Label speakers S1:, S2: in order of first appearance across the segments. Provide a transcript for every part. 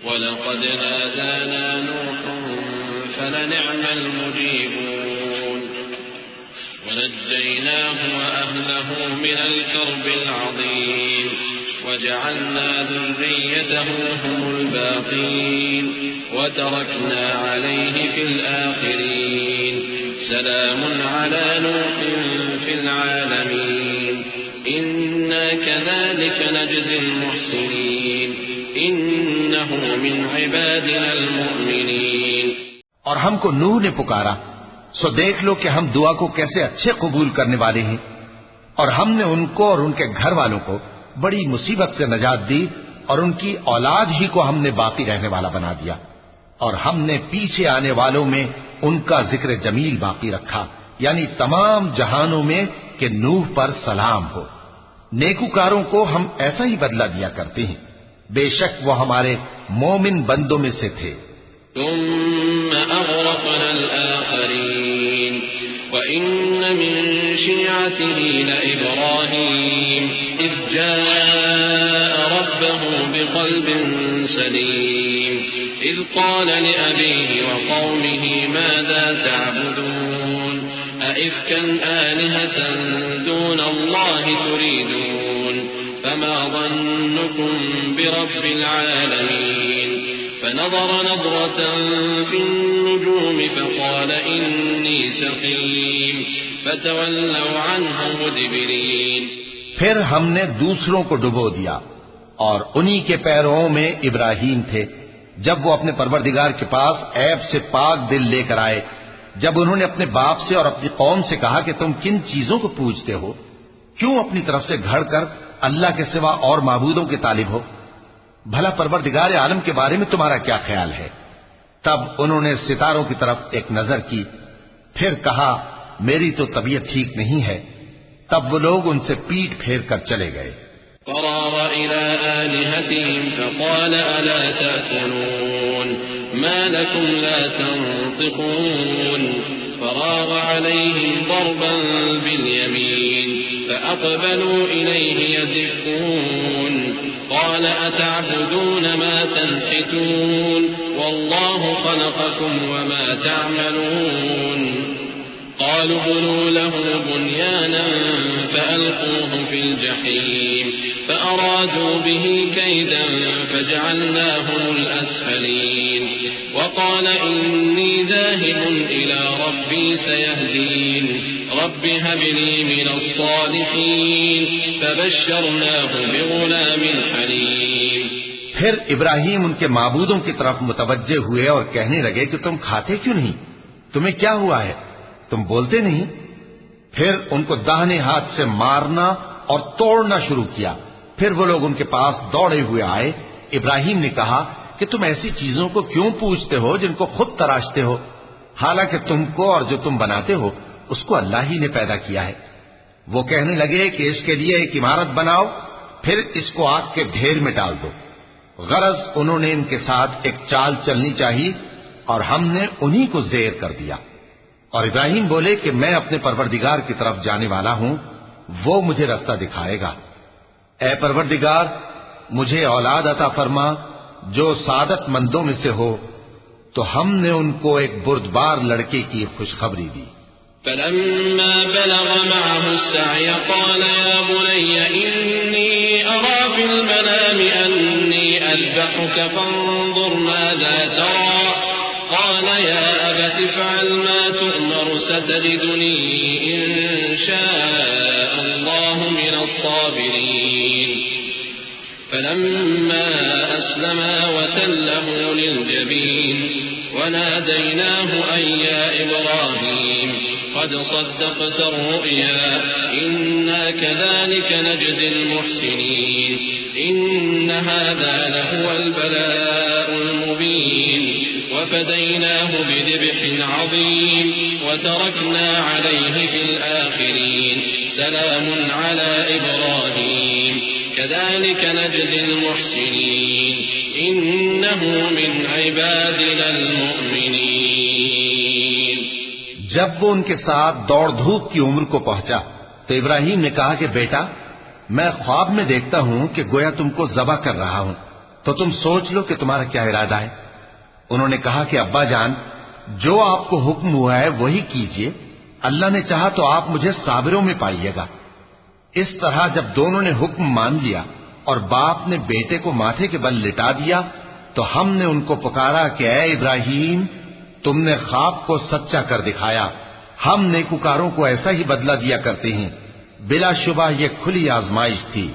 S1: وَلَقَدْ نَادَانَا نُوحٌ فَلَنِعْمَ الْمُجِيبُونَ وَنَجَّيْنَاهُ وَأَهْلَهُ مِنَ الْكَرْبِ الْعَظِيمِ وَجَعَلْنَا ذُرِّيَّتَهُ هُمُ الْبَاقِينَ وَتَرَكْنَا عَلَيْهِ فِي الْآخِرِينَ سَلَامٌ عَلَى نُوحٍ فِي الْعَالَمِينَ إِنَّا كَذَلِكَ نَجْزِي الْمُحْسِنِينَ إِنَّهُ مِنْ عِبَادِنَا الْمُؤْمِنِينَ۔
S2: اور ہم کو نوح نے پکارا، سو دیکھ لو کہ ہم دعا کو کیسے اچھے قبول کرنے والے ہیں، اور ہم نے ان کو اور ان کے گھر والوں کو بڑی مصیبت سے نجات دی، اور ان کی اولاد ہی کو ہم نے باقی رہنے والا بنا دیا، اور ہم نے پیچھے آنے والوں میں ان کا ذکر جمیل باقی رکھا، یعنی تمام جہانوں میں کہ نوح پر سلام ہو۔ نیکوکاروں کو ہم ایسا ہی بدلہ دیا کرتے ہیں، بے شک وہ ہمارے مومن بندوں میں سے تھے۔
S1: ثم أغرقنا الآخرين وإن من شيعته لإبراهيم إذ جاء ربه بقلب سليم إذ قال لأبيه وقومه ماذا تعبدون أئفكا آلهة دون الله تريدون فما ظنكم برب العالمين فنظر نظرة في النجوم فقال إني سقيم فتولوا عنه مدبرين۔
S2: پھر ہم نے دوسروں کو ڈبو دیا، اور انہی کے پیروں میں ابراہیم تھے جب وہ اپنے پروردگار کے پاس عیب سے پاک دل لے کر آئے، جب انہوں نے اپنے باپ سے اور اپنی قوم سے کہا کہ تم کن چیزوں کو پوجتے ہو، کیوں اپنی طرف سے گھڑ کر اللہ کے سوا اور معبودوں کے طالب ہو، بھلا پروردگار عالم کے بارے میں تمہارا کیا خیال ہے؟ تب انہوں نے ستاروں کی طرف ایک نظر کی، پھر کہا میری تو طبیعت ٹھیک نہیں ہے، تب وہ لوگ ان سے پیٹ پھیر کر چلے گئے۔
S1: فراغ إلى آلهتهم فقال ألا تأكلون ما لكم لا تنطقون فراغ عليهم ضربا باليمين فأقبلوا إليه يزفون قال أتعبدون ما تنحتون والله خلقكم وما تعملون قالوا بنوا له بنيانا فألقوه في الجحيم فأرادوا به كيدا فجعلناهم الأسفلين وقال إني ذاهب إلى ربي سيهدين رب هب لي من الصالحين فبشرناه بغلام حليم۔
S2: پھر ابراہیم ان کے معبودوں کی طرف متوجہ ہوئے اور کہنے لگے کہ تم کھاتے کیوں نہیں؟ تمہیں کیا ہوا ہے؟ تم بولتے نہیں؟ پھر ان کو داہنے ہاتھ سے مارنا اور توڑنا شروع کیا۔ پھر وہ لوگ ان کے پاس دوڑے ہوئے آئے۔ ابراہیم نے کہا کہ تم ایسی چیزوں کو کیوں پوجتے ہو جن کو خود تراشتے ہو، حالانکہ تم کو اور جو تم بناتے ہو اس کو اللہ ہی نے پیدا کیا ہے۔ وہ کہنے لگے کہ اس کے لیے ایک عمارت بناؤ، پھر اس کو آگ کے ڈھیر میں ڈال دو۔ غرض انہوں نے ان کے ساتھ ایک چال چلنی چاہیے، اور ہم نے انہی کو زیر کر دیا۔ اور ابراہیم بولے کہ میں اپنے پروردگار کی طرف جانے والا ہوں، وہ مجھے رستہ دکھائے گا۔ اے پروردگار، مجھے اولاد عطا فرما جو سعادت مندوں میں سے ہو۔ تو ہم نے ان کو ایک بردبار لڑکے کی خوشخبری دی۔
S1: فلما بلغ معه السعي قال يا بني إني أرى في المنام أني أذبحك فانظر ماذا ترى قال يا أبت افعل ما تؤمر ستجدني إن شاء الله من الصابرين فلما أسلما وتله للجبين وناديناه أن يا إبراهيم قد صدقت الرؤيا إنا كذلك نجزي المحسنين إن هذا لهو البلاء المبين وفديناه بذبح عظيم وتركنا عليه في الآخرين سلام على إبراهيم كذلك نجزي المحسنين إنه من عبادنا المؤمنين۔
S2: جب وہ ان کے ساتھ دوڑ دھوپ کی عمر کو پہنچا تو ابراہیم نے کہا کہ بیٹا، میں خواب میں دیکھتا ہوں کہ گویا تم کو ذبح کر رہا ہوں، تو تم سوچ لو کہ تمہارا کیا ارادہ ہے۔ انہوں نے کہا کہ ابا جان، جو آپ کو حکم ہوا ہے وہی کیجئے، اللہ نے چاہا تو آپ مجھے صابروں میں پائیے گا۔ اس طرح جب دونوں نے حکم مان لیا اور باپ نے بیٹے کو ماتھے کے بل لٹا دیا تو ہم نے ان کو پکارا کہ اے ابراہیم، تم نے خواب کو سچا کر دکھایا، ہم نیکوکاروں کو ایسا ہی بدلہ دیا کرتے ہیں، بلا شبہ یہ کھلی آزمائش تھی۔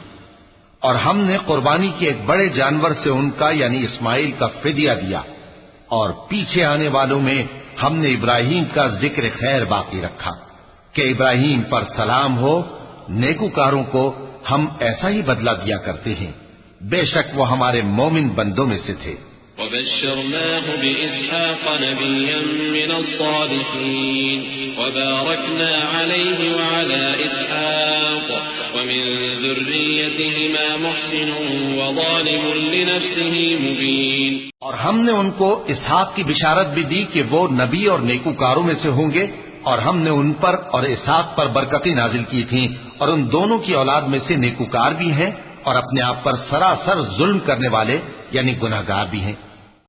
S2: اور ہم نے قربانی کے ایک بڑے جانور سے ان کا یعنی اسماعیل کا فدیہ دیا، اور پیچھے آنے والوں میں ہم نے ابراہیم کا ذکر خیر باقی رکھا کہ ابراہیم پر سلام ہو، نیکوکاروں کو ہم ایسا ہی بدلہ دیا کرتے ہیں، بے شک وہ ہمارے مومن بندوں میں سے تھے۔
S1: وبشرناه بإسحاق نبيا من الصالحين وباركنا عليه وعلى إسحاق ومن ذريتهما محسن وظالم لنفسه مبين۔
S2: اور ہم نے ان کو اسحاق کی بشارت بھی دی کہ وہ نبی اور نیکوکاروں میں سے ہوں گے، اور ہم نے ان پر اور اسحاق پر برکتیں نازل کی تھیں، اور ان دونوں کی اولاد میں سے نیکوکار بھی ہیں اور اپنے آپ پر سراسر ظلم کرنے والے یعنی گناہگار بھی ہیں۔